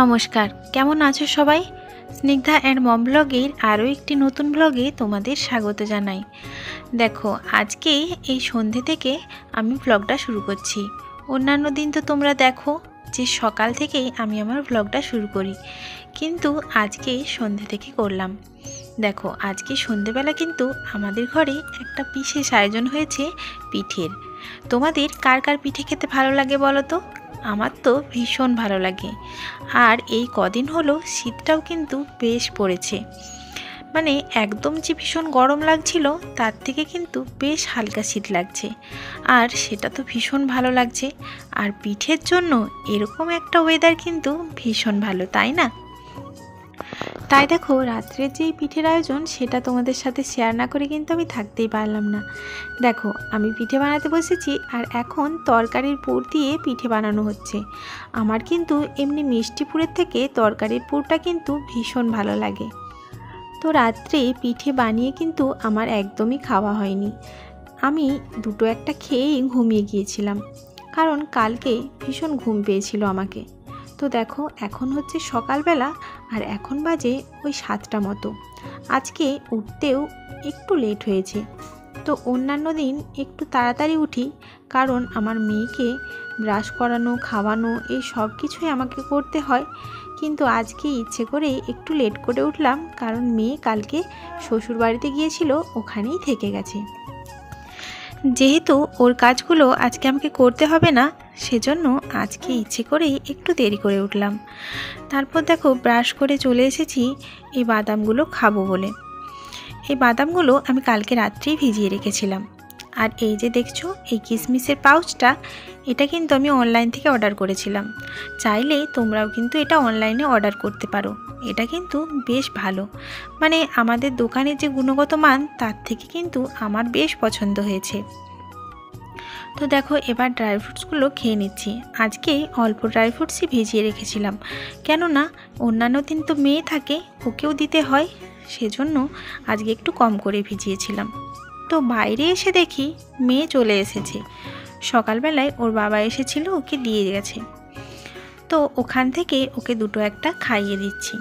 নমস্কার, কেমন আছো সবাই? স্নিগ্ধা অ্যান্ড মম ব্লগের আরও একটি নতুন ব্লগে তোমাদের স্বাগত জানাই। দেখো, আজকে এই সন্ধে থেকে আমি ব্লগটা শুরু করছি। অন্যান্য দিন তো তোমরা দেখো যে সকাল থেকেই আমি আমার ব্লগটা শুরু করি, কিন্তু আজকে সন্ধে থেকে করলাম। দেখো, আজকে সন্ধেবেলা কিন্তু আমাদের ঘরে একটা বিশেষ আয়োজন হয়েছে পিঠের। তোমাদের কার কার পিঠে খেতে ভালো লাগে বলো তো? আমার তো ভীষণ ভালো লাগে। আর এই কদিন হলো শীতটাও কিন্তু বেশ পড়েছে, মানে একদম যে ভীষণ গরম লাগছিল তার থেকে কিন্তু বেশ হালকা শীত লাগছে, আর সেটা তো ভীষণ ভালো লাগছে। আর পিঠের জন্য এরকম একটা ওয়েদার কিন্তু ভীষণ ভালো, তাই না? তাই দেখো, রাত্রের যেই পিঠের আয়োজন সেটা তোমাদের সাথে শেয়ার না করে কিন্তু আমি থাকতেই পারলাম না। দেখো, আমি পিঠে বানাতে বসেছি, আর এখন তরকারির পুর দিয়ে পিঠে বানানো হচ্ছে। আমার কিন্তু এমনি মিষ্টি পুরের থেকে তরকারির পুরটা কিন্তু ভীষণ ভালো লাগে। তো রাত্রে পিঠে বানিয়ে কিন্তু আমার একদমই খাওয়া হয়নি। আমি দুটো একটা খেয়েই ঘুমিয়ে গিয়েছিলাম, কারণ কালকে ভীষণ ঘুম পেয়েছিল আমাকে। তো দেখো, এখন হচ্ছে সকালবেলা, আর এখন বাজে ওই 7টা মতো। আজকে উঠতেও একটু লেট হয়েছে। তো অন্যান্য দিন একটু তাড়াতাড়ি উঠি, কারণ আমার মেয়েকে ব্রাশ করানো, খাওয়ানো, এই সব কিছুই আমাকে করতে হয়। কিন্তু আজকে ইচ্ছে করে একটু লেট করে উঠলাম, কারণ মেয়ে কালকে শ্বশুর বাড়িতে গিয়েছিল, ওখানেই থেকে গেছে। যেহেতু ওর কাজগুলো আজকে আমাকে করতে হবে না, সেজন্য আজকে ইচ্ছে করেই একটু দেরি করে উঠলাম। তারপর দেখো, ব্রাশ করে চলে এসেছি এই বাদামগুলো খাবো বলে। এই বাদামগুলো আমি কালকে রাত্রেই ভিজিয়ে রেখেছিলাম। আর এই যে দেখছো, এই কিশমিশের পাউচটা, এটা কিন্তু আমি অনলাইন থেকে অর্ডার করেছিলাম। চাইলে তোমরাও কিন্তু এটা অনলাইনে অর্ডার করতে পারো। এটা কিন্তু বেশ ভালো, মানে আমাদের দোকানের যে গুণগত মান তার থেকে কিন্তু আমার বেশ পছন্দ হয়েছে। তো দেখো, এবার ড্রাই ফ্রুটসগুলো খেয়ে নিচ্ছি। আজকে অল্প ড্রাই ফ্রুটসই ভিজিয়ে রেখেছিলাম, কেননা অন্যান্য দিন তো মেয়ে থাকে, ওকেও দিতে হয়, সেজন্য আজকে একটু কম করে ভিজিয়েছিলাম। তো বাইরে এসে দেখি মেয়ে চলে এসেছে। সকালবেলায় ওর বাবা এসেছিল, ওকে দিয়ে গেছে। তো ওখান থেকে ওকে দুটো একটা খাইয়ে দিচ্ছি।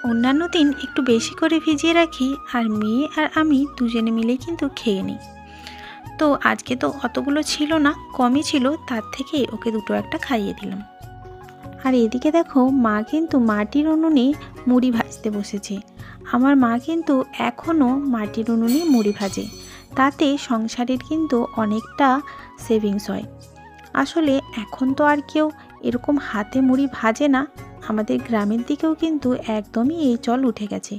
অন্যান্য দিন একটু বেশি করে ভিজিয়ে রাখি, আর মেয়ে আর আমি দুজনে মিলেই কিন্তু খেয়ে নিই। তো আজকে তো অতগুলো ছিল না, কমই ছিল, তার থেকে ওকে দুটো একটা খাইয়ে দিলাম। আর এদিকে দেখো, মা কিন্তু মাটির উনুনে মুড়ি ভাজতে বসেছে। আমার মা কিন্তু এখনও মাটির উনুনে মুড়ি ভাজে, তাতে সংসারের কিন্তু অনেকটা সেভিংস হয়। আসলে এখন তো আর কেউ এরকম হাতে মুড়ি ভাজে না, আমাদের গ্রামের দিকেও কিন্তু একদমই এই চল উঠে গেছে।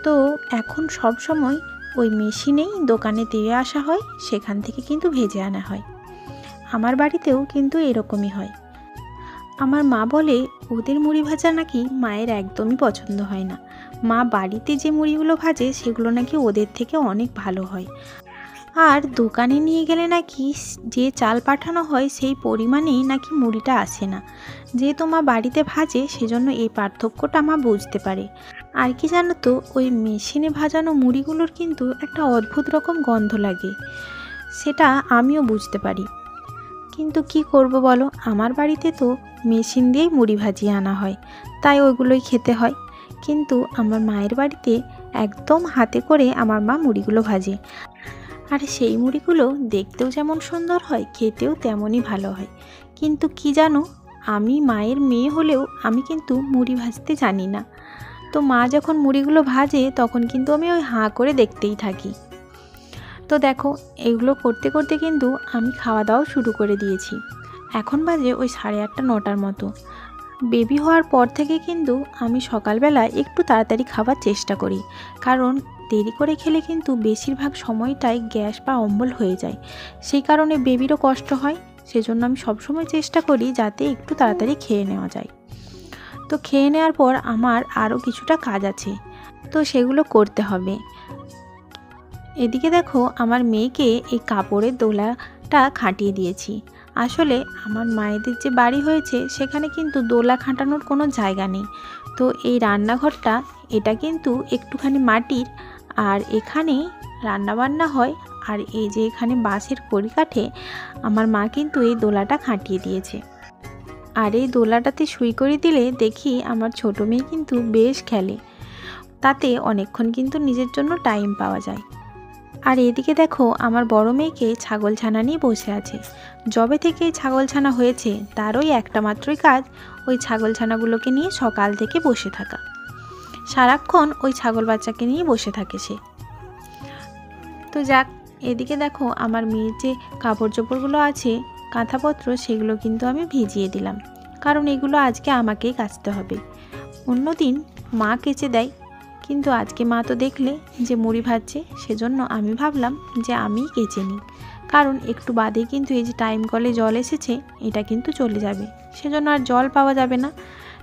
তো এখন সব সময় ওই মেশিনেই দোকানে দিয়ে আসা হয়, সেখান থেকে কিন্তু ভেজে আনা হয়। আমার বাড়িতেও কিন্তু এরকমই হয়। আমার মা বলে ওদের মুড়ি ভাজা নাকি মায়ের একদমই পছন্দ হয় না। মা বাড়িতে যে মুড়িগুলো ভাজে সেগুলো নাকি ওদের থেকে অনেক ভালো হয়, আর দোকানে নিয়ে গেলে নাকি যে চাল পাঠানো হয় সেই পরিমাণেই নাকি মুড়িটা আসে না। যেহেতু মা বাড়িতে ভাজে, সেজন্য এই পার্থক্যটা মা বুঝতে পারে। আর কি জানো তো, ওই মেশিনে ভাজানো মুড়িগুলোর কিন্তু একটা অদ্ভুত রকম গন্ধ লাগে, সেটা আমিও বুঝতে পারি। কিন্তু কি করব বলো, আমার বাড়িতে তো মেশিন দিয়েই মুড়ি ভাজিয়ে আনা হয়, তাই ওইগুলোই খেতে হয়। কিন্তু আমার মায়ের বাড়িতে একদম হাতে করে আমার মা মুড়িগুলো ভাজে, আর সেই মুড়িগুলো দেখতেও যেমন সুন্দর হয়, খেতেও তেমনই ভালো হয়। কিন্তু কি জানো, আমি মায়ের মেয়ে হলেও আমি কিন্তু মুড়ি ভাজতে জানি না। তো মা যখন মুড়িগুলো ভাজে তখন কিন্তু আমি ওই হাঁ করে দেখতেই থাকি। তো দেখো, এগুলো করতে করতে কিন্তু আমি খাওয়া দাওয়া শুরু করে দিয়েছি। এখন বাজে ওই 8:30 9টার মতো। বেবি হওয়ার পর থেকে কিন্তু আমি সকালবেলা একটু তাড়াতাড়ি খাবার চেষ্টা করি, কারণ দেরি করে খেলে কিন্তু বেশিরভাগ সময়টাই গ্যাস বা অম্বল হয়ে যায়। সেই কারণে বেবিরও কষ্ট হয়, সেজন্য আমি সবসময় চেষ্টা করি যাতে একটু তাড়াতাড়ি খেয়ে নেওয়া যায়। তো খেয়ে নেওয়ার পর আমার আরও কিছুটা কাজ আছে, তো সেগুলো করতে হবে। এদিকে দেখো, আমার মেয়েকে এই কাপড়ের দোলাটা খাটিয়ে দিয়েছি। আসলে আমার মায়েদের যে বাড়ি হয়েছে সেখানে কিন্তু দোলা খাটানোর কোনো জায়গা নেই। তো এই রান্নাঘরটা, এটা কিন্তু একটুখানি মাটির, আর এখানে রান্নাবান্না হয়। আর এই যে এখানে বাঁশের কড়ি কাঠে আমার মা কিন্তু এই দোলাটা খাটিয়ে দিয়েছে। আর এই দোলাটাতে শুই করে দিলে দেখি আমার ছোটো মেয়ে কিন্তু বেশ খেলে, তাতে অনেকক্ষণ কিন্তু নিজের জন্য টাইম পাওয়া যায়। আর এদিকে দেখো আমার বড় মেয়েকে ছাগল ছানা নিয়ে বসে আছে। যবে থেকে ছাগল ছানা হয়েছে তার ওই একটা মাত্রই কাজ ওই ছাগল ছানাগুলোকে নিয়ে সকাল থেকে বসে থাকা, সারাক্ষণ ওই ছাগল বাচ্চাকে নিয়ে বসে থাকে সে। তো যাক, এদিকে দেখো আমার মেয়ের যে কাপড় চোপড়গুলো আছে কাঁথাপত্র সেগুলো কিন্তু আমি ভিজিয়ে দিলাম, কারণ এগুলো আজকে আমাকেই কাচতে হবে। অন্যদিন মা কেচে দেয়, কিন্তু আজকে মা তো দেখলে যে মুড়ি ভাজছে, সেজন্য আমি ভাবলাম যে আমিই কেচে নিই, কারণ একটু বাদে কিন্তু এই যে টাইম কলে জল এসেছে এটা কিন্তু চলে যাবে, সেজন্য আর জল পাওয়া যাবে না।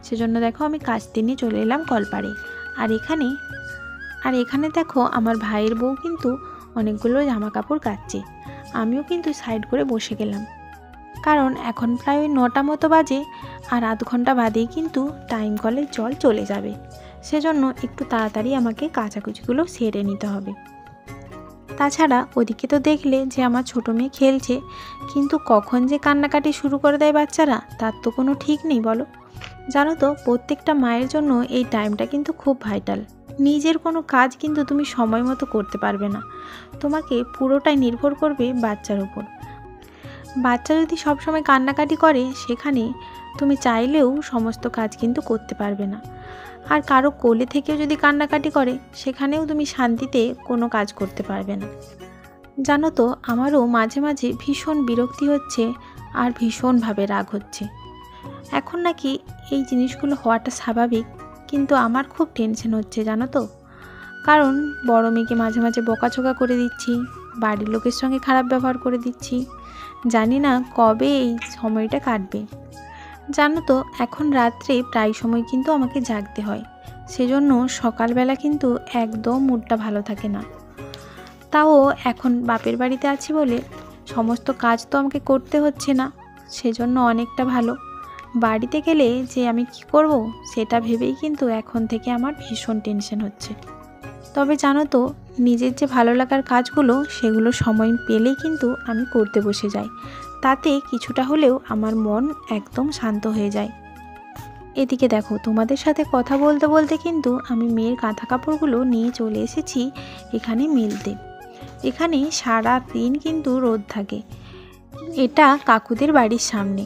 সেজন্য দেখো আমি কাচতে নিয়ে চলে এলাম কলপাড়ে। আর এখানে দেখো আমার ভাইয়ের বউ কিন্তু অনেকগুলো জামা কাপড় কাচছে, আমিও কিন্তু সাইড করে বসে গেলাম, কারণ এখন প্রায় ওই 9টা মতো বাজে, আর আধ ঘন্টা বাদেই কিন্তু টাইম কলের জল চলে যাবে। সেজন্য একটু তাড়াতাড়ি আমাকে কাচাকুচিগুলো সেরে নিতে হবে। তাছাড়া ওদিকে তো দেখলে যে আমার ছোটো মেয়ে খেলছে, কিন্তু কখন যে কান্নাকাটি শুরু করে দেয় বাচ্চারা তার তো কোনো ঠিক নেই বলো। জানো তো, প্রত্যেকটা মায়ের জন্য এই টাইমটা কিন্তু খুব ভাইটাল। নিজের কোনো কাজ কিন্তু তুমি সময় মতো করতে পারবে না, তোমাকে পুরোটাই নির্ভর করবে বাচ্চার উপর। বাচ্চা যদি সবসময় কান্নাকাটি করে সেখানে তুমি চাইলেও সমস্ত কাজ কিন্তু করতে পারবে না। আর কারো কোলে থেকেও যদি কান্নাকাটি করে সেখানেও তুমি শান্তিতে কোনো কাজ করতে পারবে না। জানো তো, আমারও মাঝে মাঝে ভীষণ বিরক্তি হচ্ছে আর ভীষণভাবে রাগ হচ্ছে। এখন নাকি এই জিনিসগুলো হওয়াটা স্বাভাবিক, কিন্তু আমার খুব টেনশন হচ্ছে জানো তো, কারণ বড় মেয়েকে মাঝে মাঝে বকাঝকা করে দিচ্ছি, বাড়ির লোকের সঙ্গে খারাপ ব্যবহার করে দিচ্ছি। জানি না কবে এই সময়টা কাটবে। জানো তো, এখন রাত্রে প্রায় সময় কিন্তু আমাকে জাগতে হয়, সেজন্য সকালবেলা কিন্তু একদম মুডটা ভালো থাকে না। তাও এখন বাপের বাড়িতে আছি বলে সমস্ত কাজ তো আমাকে করতে হচ্ছে না, সেজন্য অনেকটা ভালো। বাড়িতে গেলে যে আমি কি করব সেটা ভেবেই কিন্তু এখন থেকে আমার ভীষণ টেনশন হচ্ছে। তবে জানো তো, নিজের যে ভালো লাগার কাজগুলো সেগুলো সময় পেলেই কিন্তু আমি করতে বসে যাই, তাতে কিছুটা হলেও আমার মন একদম শান্ত হয়ে যায়। এদিকে দেখো, তোমাদের সাথে কথা বলতে বলতে কিন্তু আমি মেয়ের কাঁথা কাপড়গুলো নিয়ে চলে এসেছি এখানে মেলতে। এখানে সারা দিন কিন্তু রোদ থাকে। এটা কাকুদের বাড়ির সামনে।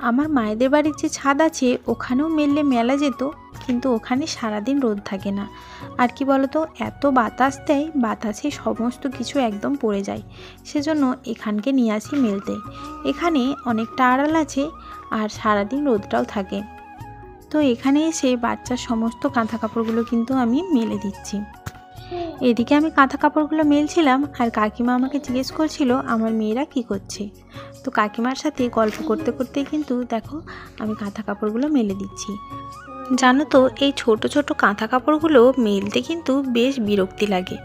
আমার মায়েদের বাড়ির যে ছাদ আছে ওখানেও মেললে মেলা যেত, কিন্তু ওখানে সারাদিন রোদ থাকে না। আর কি বলতো, এত বাতাস দেয়, বাতাসে সমস্ত কিছু একদম পড়ে যায়, সেজন্য এখানকে নিয়ে আসি মেলতে। এখানে অনেকটা আড়াল আছে আর সারাদিন রোদটাও থাকে। তো এখানে এসে বাচ্চার সমস্ত কাঁথা কাপড়গুলো কিন্তু আমি মেলে দিচ্ছি। এদিকে আমি কাঁথা কাপড়গুলো মেলছিলাম আর কাকিমা আমাকে জিজ্ঞেস করছিল আমার মেয়েরা কি করছে। তো কাকিমার সাথে গল্প করতে করতেই কিন্তু দেখো আমি কাঁথা কাপড়গুলো মেলে দিচ্ছি। জানো তো, এই ছোট ছোট কাঁথা কাপড়গুলো মেলতে কিন্তু বেশ বিরক্তি লাগে,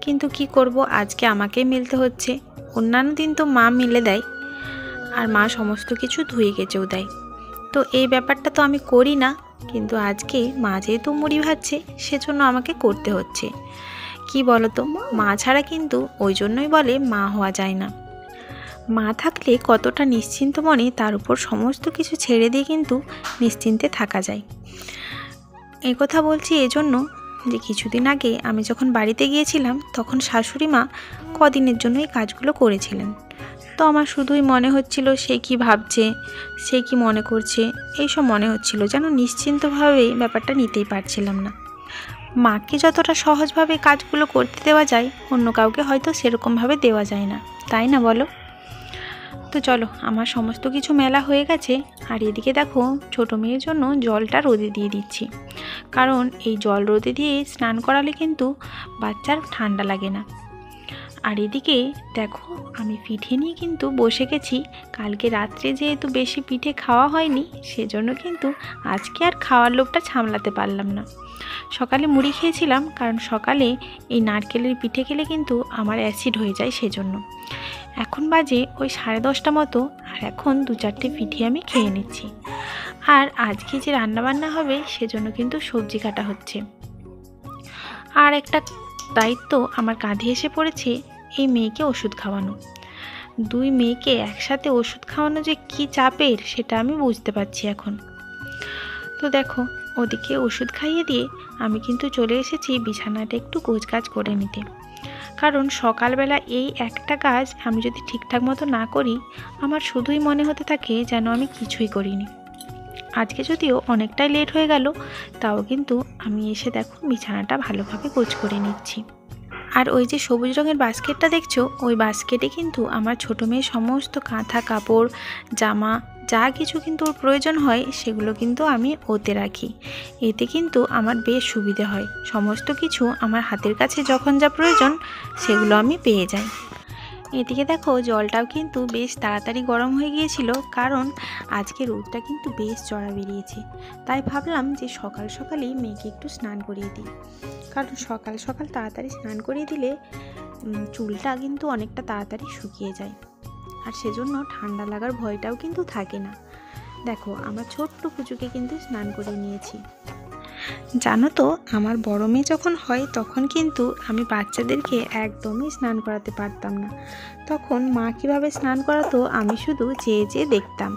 কিন্তু কি করব, আজকে আমাকেই মেলতে হচ্ছে। অন্যান্য দিন তো মা মেলে দেয় আর মা সমস্ত কিছু ধুয়ে কেচেও দেয়, তো এই ব্যাপারটা তো আমি করি না, কিন্তু আজকে মা যেহেতু মুড়ি ভাজছে সেজন্য আমাকে করতে হচ্ছে। কি বলো তো, মা ছাড়া কিন্তু ওই জন্যই বলে মা হওয়া যায় না। মা থাকলে কতটা নিশ্চিন্ত মনে তার উপর সমস্ত কিছু ছেড়ে দিয়ে কিন্তু নিশ্চিন্তে থাকা যায়। এই কথা বলছি এজন্য যে কিছুদিন আগে আমি যখন বাড়িতে গিয়েছিলাম তখন শাশুড়ি মা কদিনের জন্য এই কাজগুলো করেছিলেন। তো আমার শুধুই মনে হচ্ছিল সে কি ভাবছে, সে কি মনে করছে, এইসব মনে হচ্ছিল, যেন নিশ্চিন্তভাবে ব্যাপারটা নিতেই পারছিলাম না। মাকে যতটা সহজভাবে কাজগুলো করতে দেওয়া যায় অন্য কাউকে হয়তো সেরকমভাবে দেওয়া যায় না, তাই না বলো? তো চলো, আমার সমস্ত কিছু মেলা হয়ে গেছে। আর এদিকে দেখো ছোটো মেয়ের জন্য জলটা রোদে দিয়ে দিচ্ছি, কারণ এই জল রোদে দিয়ে স্নান করালে কিন্তু বাচ্চার ঠান্ডা লাগে না। আর এদিকে দেখো আমি পিঠে নিয়ে কিন্তু বসে গেছি। কালকে রাত্রে যেহেতু বেশি পিঠে খাওয়া হয়নি সেজন্য কিন্তু আজকে আর খাওয়ার লোভটা সামলাতে পারলাম না। সকালে মুড়ি খেয়েছিলাম, কারণ সকালে এই নারকেলের পিঠে খেলে কিন্তু আমার অ্যাসিড হয়ে যায়, সেজন্য। এখন বাজে ওই 10:30 মতো, আর এখন 2-4টে পিঠে আমি খেয়ে নিচ্ছি। আর আজকে যে রান্নাবান্না হবে সেজন্য কিন্তু সবজি কাটা হচ্ছে। আর একটা দায়িত্ব আমার কাঁধে এসে পড়েছে, এই মেয়েকে ওষুধ খাওয়ানো। দুই মেয়েকে একসাথে ওষুধ খাওয়ানো যে কী চাপের সেটা আমি বুঝতে পারছি এখন। তো দেখো, ওদিকে ওষুধ খাইয়ে দিয়ে আমি কিন্তু চলে এসেছি বিছানাটা একটু গোছগাছ করে নিতে। কারণ সকালবেলা এই একটা কাজ আমি যদি ঠিকঠাক মতো না করি, আমার শুধুই মনে হতে থাকে যেন আমি কিছুই করিনি। আজকে যদিও অনেকটাই লেট হয়ে গেল, তাও কিন্তু আমি এসে দেখো বিছানাটা ভালোভাবে গোছ করে নিচ্ছি। আর ওই যে সবুজ রঙের বাস্কেটটা দেখছো, ওই বাস্কেটে কিন্তু আমার ছোটো মেয়ের সমস্ত কাঁথা কাপড় জামা যা কিছু কিন্তু ওর প্রয়োজন হয় সেগুলো কিন্তু আমি ওতে রাখি। এতে কিন্তু আমার বেশ সুবিধে হয়, সমস্ত কিছু আমার হাতের কাছে যখন যা প্রয়োজন সেগুলো আমি পেয়ে যাই। এদিকে দেখো জলটাও কিন্তু বেশ তাড়াতাড়ি গরম হয়ে গিয়েছিল, কারণ আজকে রোদটা কিন্তু বেশ চড়া বেরিয়েছে। তাই ভাবলাম যে সকাল সকালই মেয়েকে একটু স্নান করিয়ে দিই, কারণ সকাল সকাল তাড়াতাড়ি স্নান করিয়ে দিলে চুলটা কিন্তু অনেকটা তাড়াতাড়ি শুকিয়ে যায়, আর সেজন্য ঠান্ডা লাগার ভয়টাও কিন্তু থাকে না। দেখো আমার ছোট্ট পুচুকে কিন্তু স্নান করিয়ে নিয়েছি। জানো তো, আমার বড় মেয়ে যখন হয় তখন কিন্তু আমি বাচ্চাদেরকে একদমই স্নান করাতে পারতাম না। তখন মা কীভাবে স্নান করাতো আমি শুধু চেয়ে চেয়ে দেখতাম।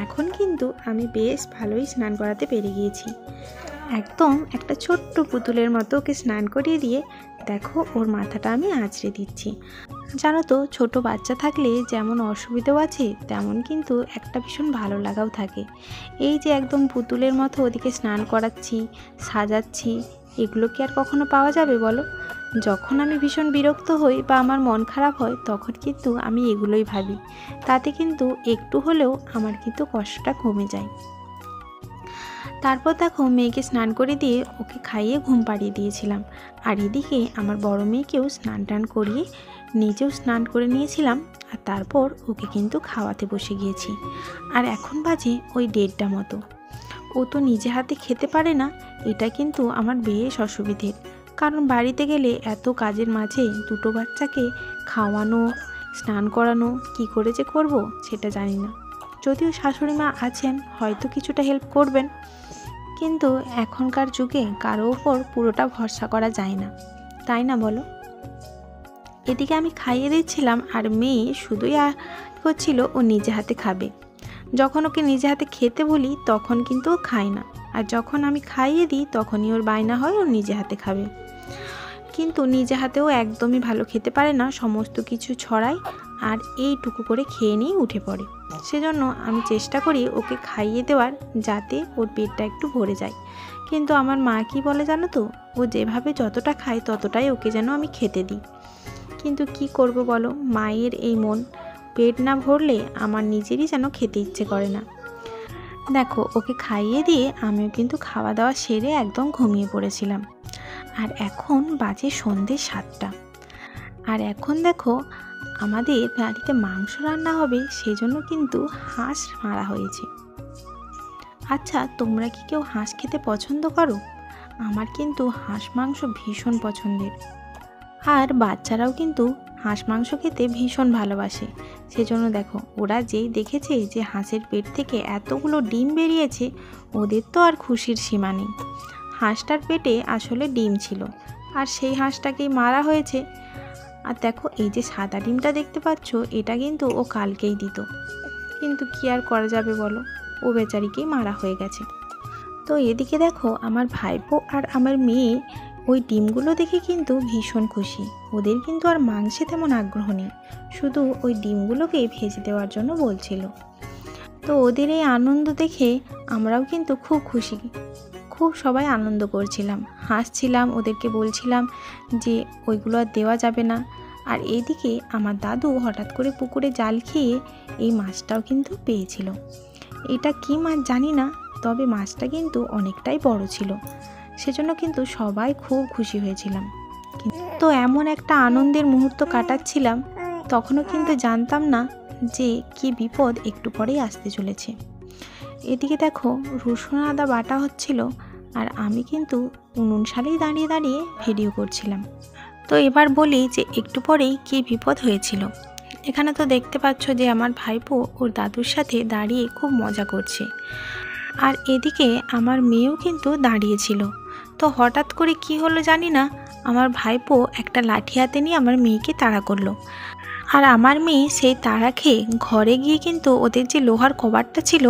এখন কিন্তু আমি বেশ ভালোই স্নান করাতে পেরে গিয়েছি। একদম একটা ছোট্ট পুতুলের মতো ওকে স্নান করিয়ে দিয়ে দেখো ওর মাথাটা আমি আঁচড়ে দিচ্ছি। জানো তো, ছোট বাচ্চা থাকলে যেমন অসুবিধাও আছে, তেমন কিন্তু একটা ভীষণ ভালো লাগাও থাকে। এই যে একদম পুতুলের মতো ওদিকে স্নান করাচ্ছি, সাজাচ্ছি, এগুলো কি আর কখনো পাওয়া যাবে বলো? যখন আমি ভীষণ বিরক্ত হই বা আমার মন খারাপ হয় তখন কিন্তু আমি এগুলোই ভাবি, তাতে কিন্তু একটু হলেও আমার কিন্তু কষ্টটা কমে যায়। তারপর দেখো মেয়েকে স্নান করে দিয়ে ওকে খাইয়ে ঘুম পাড়িয়ে দিয়েছিলাম। আর এদিকে আমার বড় মেয়েকেও স্নান টান করিয়ে নিজেও স্নান করে নিয়েছিলাম, আর তারপর ওকে কিন্তু খাওয়াতে বসে গিয়েছি। আর এখন বাজে ওই 1:30 মতো। ও তো নিজে হাতে খেতে পারে না, এটা কিন্তু আমার বেশ অসুবিধের, কারণ বাড়িতে গেলে এত কাজের মাঝে দুটো বাচ্চাকে খাওয়ানো স্নান করানো কি করে যে করবো সেটা জানি না। যদিও শাশুড়ি মা আছেন, হয়তো কিছুটা হেল্প করবেন, কিন্তু এখনকার যুগে কারো ওপর পুরোটা ভরসা করা যায় না, তাই না বলো? এদিকে আমি খাইয়ে দিচ্ছিলাম আর মেয়ে শুধুই করছিল ও নিজে হাতে খাবে। যখন ওকে নিজে হাতে খেতে বলি তখন কিন্তু ও খায় না, আর যখন আমি খাইয়ে দিই তখনই ওর বায়না হয় ও নিজে হাতে খাবে। কিন্তু নিজে হাতেও একদমই ভালো খেতে পারে না, সমস্ত কিছু ছড়ায় আর এইটুকু করে খেয়ে নিয়ে উঠে পড়ে। সেজন্য আমি চেষ্টা করি ওকে খাইয়ে দেওয়ার, যাতে ওর পেটটা একটু ভরে যায়। কিন্তু আমার মা কি বলে জানো তো, ও যেভাবে যতটা খায় ততটাই ওকে যেন আমি খেতে দিই। কিন্তু কি করব বলো, মায়ের এই মন, পেট না ভরলে আমার নিজেরই যেন খেতে ইচ্ছে করে না। দেখো ওকে খাইয়ে দিয়ে আমিও কিন্তু খাওয়া দাওয়া সেরে একদম ঘুমিয়ে পড়েছিলাম। আর এখন বাজে সন্ধ্যে 7টা। আর এখন দেখো আমাদের বাড়িতে মাংস রান্না হবে, সেজন্য কিন্তু হাঁস মারা হয়েছে। আচ্ছা, তোমরা কি কেউ হাঁস খেতে পছন্দ করো? আমার কিন্তু হাঁস মাংস ভীষণ পছন্দের, আর বাচ্চারাও কিন্তু হাঁস মাংস খেতে ভীষণ ভালোবাসে। সেজন্য দেখো ওরা যেই দেখেছে যে হাঁসের পেট থেকে এতগুলো ডিম বেরিয়েছে, ওদের তো আর খুশির সীমা নেই। হাঁসটার পেটে আসলে ডিম ছিল, আর সেই হাঁসটাকেই মারা হয়েছে। আর দেখো এই যে সাদা ডিমটা দেখতে পাচ্ছ, এটা কিন্তু ও কালকেই দিত, কিন্তু কি আর করা যাবে বলো, ও বেচারিকেই মারা হয়ে গেছে। তো এদিকে দেখো আমার ভাইপো আর আমার মেয়ে ওই ডিমগুলো দেখে কিন্তু ভীষণ খুশি। ওদের কিন্তু আর মাংসে তেমন আগ্রহ নেই, শুধু ওই ডিমগুলোকে ভেজে দেওয়ার জন্য বলছিল। তো ওদের এই আনন্দ দেখে আমরাও কিন্তু খুব খুশি, খুব সবাই আনন্দ করছিলাম, হাসছিলাম, ওদেরকে বলছিলাম যে ওইগুলো আর দেওয়া যাবে না। আর এইদিকে আমার দাদু হঠাৎ করে পুকুরে জাল খেয়ে এই মাছটাও কিন্তু পেয়েছিল। এটা কি মাছ জানি না, তবে মাছটা কিন্তু অনেকটাই বড় ছিল, সেজন্য কিন্তু সবাই খুব খুশি হয়েছিলাম। তো এমন একটা আনন্দের মুহূর্ত কাটাচ্ছিলাম, তখনও কিন্তু জানতাম না যে কি বিপদ একটু পরেই আসতে চলেছে। এদিকে দেখো রসুন আদা বাটা হচ্ছিল, আর আমি কিন্তু উনুন শালেই দাঁড়িয়ে দাঁড়িয়ে ভিডিও করছিলাম। তো এবার বলি যে একটু পরেই কি বিপদ হয়েছিল। এখানে তো দেখতে পাচ্ছ যে আমার ভাইপো ওর দাদুর সাথে দাঁড়িয়ে খুব মজা করছে, আর এদিকে আমার মেয়েও কিন্তু দাঁড়িয়েছিল। তো হঠাৎ করে কি হলো জানি না, আমার ভাইপো একটা লাঠি হাতে নিয়ে আমার মেয়েকে তাড়া করলো, আর আমার মেয়ে সেই তাড়া খেয়ে ঘরে গিয়ে কিন্তু ওদের যে লোহার কভারটা ছিল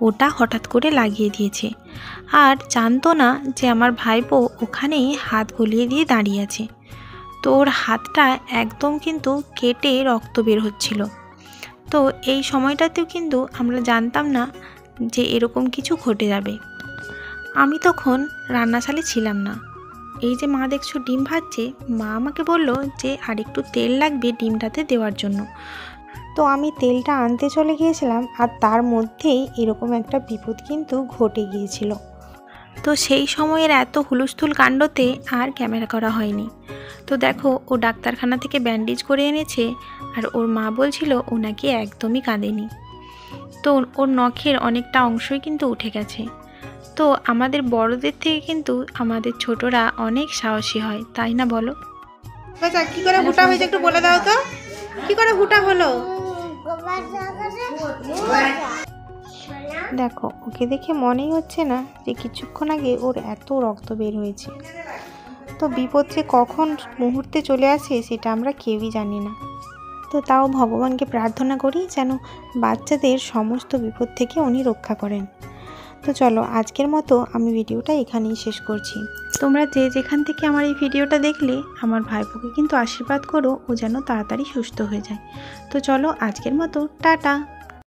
ওটা হঠাৎ করে লাগিয়ে দিয়েছে, আর জানতো না যে আমার ভাইপো ওখানেই হাত গলিয়ে দিয়ে দাঁড়িয়ে আছে। তো ওর হাতটা একদম কিন্তু কেটে রক্ত বের হচ্ছিল। তো এই সময়টাতেও কিন্তু আমরা জানতাম না যে এরকম কিছু ঘটে যাবে। আমি তখন রান্নাশালে ছিলাম না। এই যে মা দেখছো ডিম ভাজছে, মা আমাকে বলল যে আর একটু তেল লাগবে ডিমটাতে দেওয়ার জন্য। তো আমি তেলটা আনতে চলে গিয়েছিলাম, আর তার মধ্যেই এরকম একটা বিপদ কিন্তু ঘটে গিয়েছিল। তো সেই সময়ের এত হুলস্থুল কাণ্ডতে আর ক্যামেরা করা হয়নি। তো দেখো ও ডাক্তারখানা থেকে ব্যান্ডেজ করে এনেছে, আর ওর মা বলছিল ও নাকি একদমই কাঁদেনি। তো ওর নখের অনেকটা অংশই কিন্তু উঠে গেছে। তো আমাদের বড়দের থেকে কিন্তু আমাদের ছোটরা অনেক সাহসী হয়, তাই না বলো? বাচ্চা কি করে হুটা হয়েছে একটু বলে দাও তো, কি করে হুটা হলো? দেখো ওকে দেখে মনেই হচ্ছে না যে কিছুক্ষণ আগে ওর এত রক্ত বের হয়েছে। তো বিপদ যে কখন মুহূর্তে চলে আসে সেটা আমরা কেউই জানি না। তো তাও ভগবানকে প্রার্থনা করি যেন বাচ্চাদের সমস্ত বিপদ থেকে উনি রক্ষা করেন। তো চলো আজকের মতো আমি ভিডিওটা এখানেই শেষ করছি। তোমরা যে যেখান থেকে আমার এই ভিডিওটা দেখলে আমার ভাইপোকে কিন্তু আশীর্বাদ করো ও যেন তাড়াতাড়ি সুস্থ হয়ে যায়। তো চলো আজকের মতো টাটা।